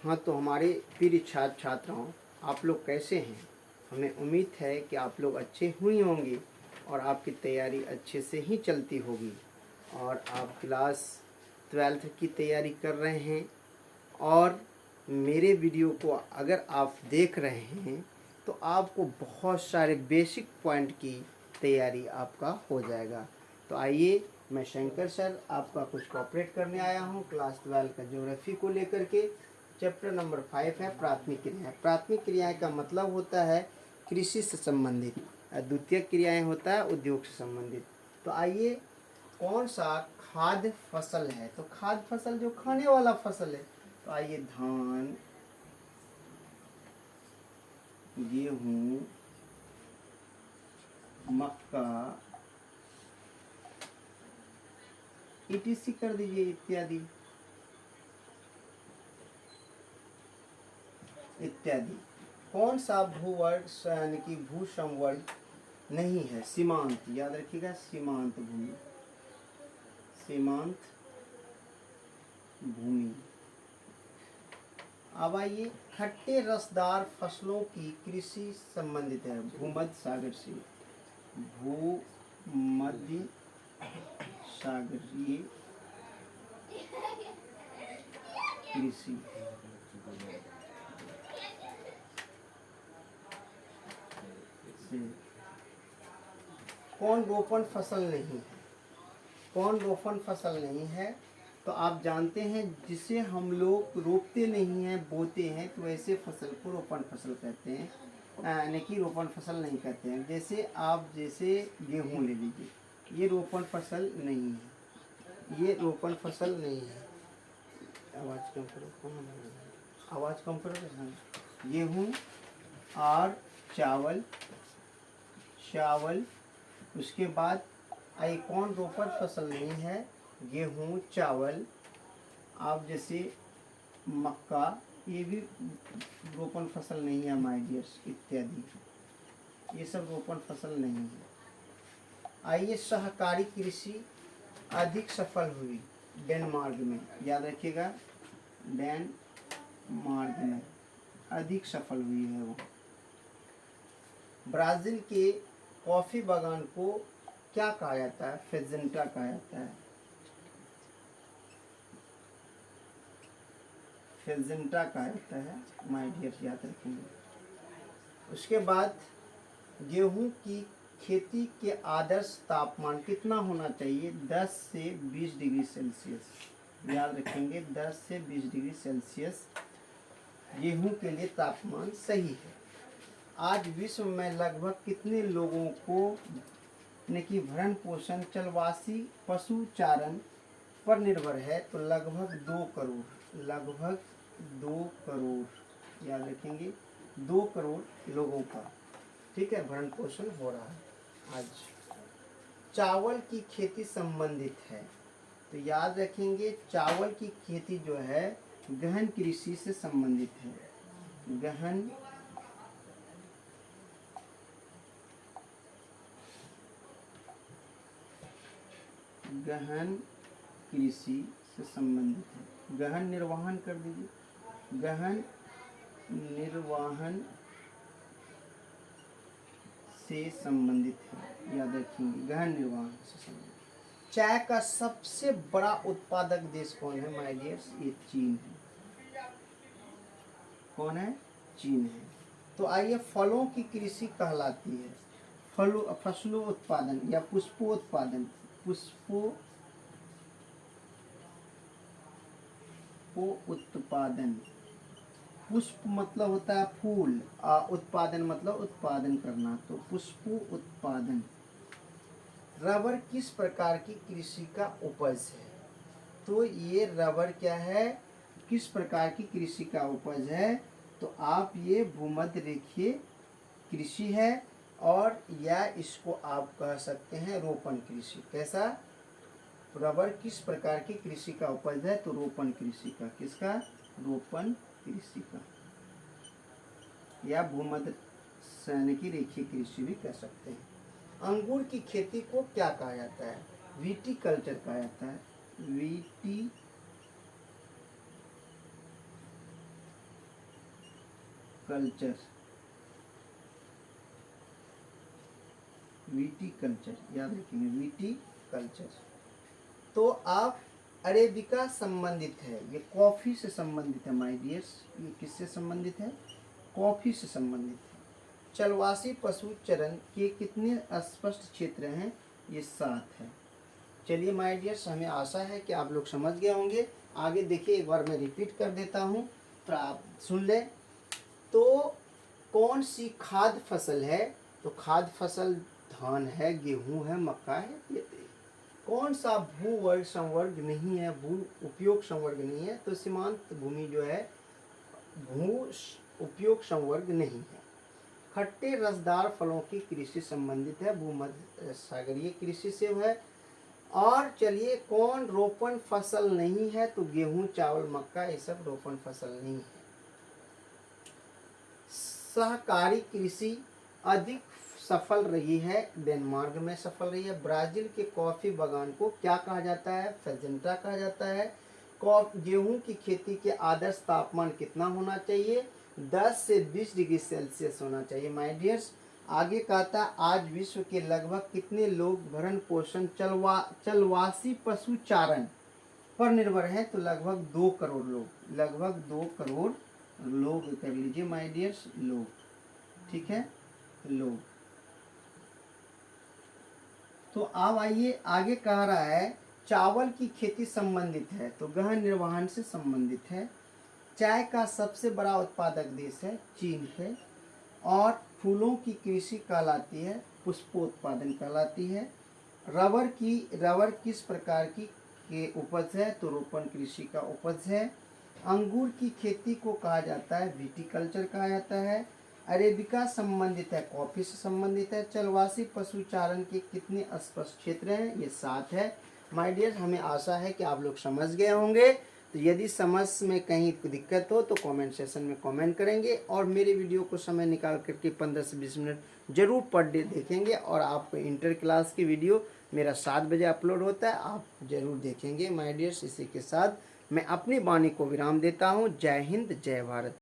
हाँ, तो हमारे प्रिय छात्र छात्राओं, आप लोग कैसे हैं? हमें उम्मीद है कि आप लोग अच्छे हुए होंगे और आपकी तैयारी अच्छे से ही चलती होगी और आप क्लास 12th की तैयारी कर रहे हैं। और मेरे वीडियो को अगर आप देख रहे हैं तो आपको बहुत सारे बेसिक पॉइंट की तैयारी आपका हो जाएगा। तो आइए, मैं शंकर सर आपका कुछ कोऑपरेट करने आया हूँ क्लास 12 का ज्योग्राफी को लेकर के। चैप्टर नंबर 5 है प्राथमिक क्रियाएं। प्राथमिक क्रियाएं का मतलब होता है कृषि से संबंधित, द्वितीय क्रियाएं होता है उद्योग से संबंधित। तो आइए, कौन सा खाद्य फसल है? तो खाद्य फसल जो खाने वाला फसल है। तो आइए, धान, गेहूं, मक्का, ईटीसी कर दीजिए, इत्यादि इत्यादि। कौन सा भूवर्ग यानी कि भू संवर्ग नहीं है? सीमांत, याद रखिएगा, सीमांत भूमि, सीमांत भूमि। अब आइए, खट्टे रसदार फसलों की कृषि संबंधित है भूमध्य सागर से, भूमध्य सागरीय कृषि। कौन रोपण फसल नहीं है? कौन रोपण फसल नहीं है? तो आप जानते हैं, जिसे हम लोग रोपते नहीं हैं, बोते हैं, तो ऐसे फसल को रोपण फसल कहते हैं, यानी कि रोपण फसल नहीं कहते हैं। जैसे गेहूं ले लीजिए, ये रोपण फसल नहीं है, ये रोपण फसल नहीं है। आवाज़ कम करो, आवाज़ कम करो। गेहूं और चावल, उसके बाद आई कौन रोपण फसल नहीं है? गेहूं, चावल, आप जैसे मक्का, ये भी रोपण फसल नहीं है माय डियर्स, इत्यादि, ये सब रोपण फसल नहीं है। आइए, सहकारी कृषि अधिक सफल हुई डेनमार्क में, याद रखिएगा, डेनमार्क में अधिक सफल हुई है वो। ब्राज़ील के कॉफ़ी बागान को क्या कहा जाता है? फेजेंटा कहा जाता है, फेजेंटा कहा जाता है माय डियर, याद रखेंगे। उसके बाद, गेहूं की खेती के आदर्श तापमान कितना होना चाहिए? 10 से 20 डिग्री सेल्सियस, याद रखेंगे, 10 से 20 डिग्री सेल्सियस गेहूं के लिए तापमान सही है। आज विश्व में लगभग कितने लोगों को की भरण पोषण चलवासी पशुचारण पर निर्भर है? तो लगभग 2 करोड़, लगभग 2 करोड़, याद रखेंगे, 2 करोड़ लोगों का, ठीक है, भरण पोषण हो रहा है आज। चावल की खेती संबंधित है, तो याद रखेंगे, चावल की खेती जो है गहन कृषि से संबंधित है, गहन कृषि से संबंधित है। गहन निर्वहन कर दीजिए, गहन निर्वहन से संबंधित है, याद रखेंगे, गहन निर्वहन से संबंधित। चाय का सबसे बड़ा उत्पादक देश कौन है माय डियर्स? ये चीन है। कौन है? चीन है। तो आइए, फलों की कृषि कहलाती है फसलों उत्पादन या पुष्पोत्पादन, उत्पादन। पुष्प मतलब होता है फूल, उत्पादन मतलब उत्पादन करना, तो पुष्पो उत्पादन। रबर किस प्रकार की कृषि का उपज है? तो ये रबर क्या है, किस प्रकार की कृषि का उपज है? तो आप ये भूमध्य रेखीय कृषि है, और या इसको आप कह सकते हैं रोपण कृषि। कैसा? रबर किस प्रकार की कृषि का उपज है? तो रोपण कृषि का। किसका? रोपण कृषि का, या भूमध्य की रेखीय कृषि भी कह सकते हैं। अंगूर की खेती को क्या कहा जाता है? वीटी कल्चर कहा जाता है, वीटी कल्चर, विटीकल्चर, याद रखेंगे विटीकल्चर। तो आप अरेबिका संबंधित है, ये कॉफ़ी से संबंधित है माय डियर्स। ये किससे संबंधित है? कॉफ़ी से संबंधित है। चलवासी पशु चरण के कितने स्पष्ट क्षेत्र हैं? ये 7 है। चलिए माय डियर्स, हमें आशा है कि आप लोग समझ गए होंगे। आगे देखिए, एक बार मैं रिपीट कर देता हूँ तो आप सुन लें। तो कौन सी खाद्य फसल है? तो खाद्य फसल धान है, गेहूं है, मक्का है। ये कौन सा भू वर्ग संवर्ग नहीं है, भू उपयोग संवर्ग नहीं है? तो सीमांत भूमि जो है भू उपयोग संवर्ग नहीं है। खट्टे रसदार फलों की कृषि संबंधित है, भूमध्य सागरीय कृषि से है। और चलिए, कौन रोपण फसल नहीं है? तो गेहूं, चावल, मक्का, ये सब रोपण फसल नहीं है। सहकारी कृषि अधिक सफल रही है, डेनमार्क में सफल रही है। ब्राजील के कॉफी बागान को क्या कहा जाता है? फेजेंटा कहा जाता है। गेहूं की खेती के आदर्श तापमान कितना होना चाहिए? 10 से 20 डिग्री सेल्सियस होना चाहिए माय डियर्स। आगे कहता है, आज विश्व के लगभग कितने लोग भरण पोषण चलवासी पशु चारण पर निर्भर हैं? तो लगभग 2 करोड़ लोग, लगभग 2 करोड़ लोग कर लीजिए माय डियर्स, लोग। ठीक है, लोग। तो अब आइए, आगे कह रहा है चावल की खेती संबंधित है, तो गहन निर्वहन से संबंधित है। चाय का सबसे बड़ा उत्पादक देश है, चीन है। और फूलों की कृषि कहलाती है, पुष्पोत्पादन कहलाती है। रबर किस प्रकार की के उपज है? तो रोपण कृषि का उपज है। अंगूर की खेती को कहा जाता है विटीकल्चर कहा जाता है। अरेबिका संबंधित है, कॉफी से संबंधित है। चलवासी पशु चारण के कितने स्पष्ट क्षेत्र हैं? ये 7 है माय डियर। हमें आशा है कि आप लोग समझ गए होंगे। तो यदि समझ में कहीं दिक्कत हो तो कमेंट सेशन में कमेंट करेंगे, और मेरे वीडियो को समय निकाल करके 15 से 20 मिनट जरूर पर डे देखेंगे। और आपको इंटर क्लास की वीडियो मेरा 7 बजे अपलोड होता है, आप जरूर देखेंगे माय डियर्स। इसी के साथ मैं अपनी वाणी को विराम देता हूँ। जय हिंद, जय भारत।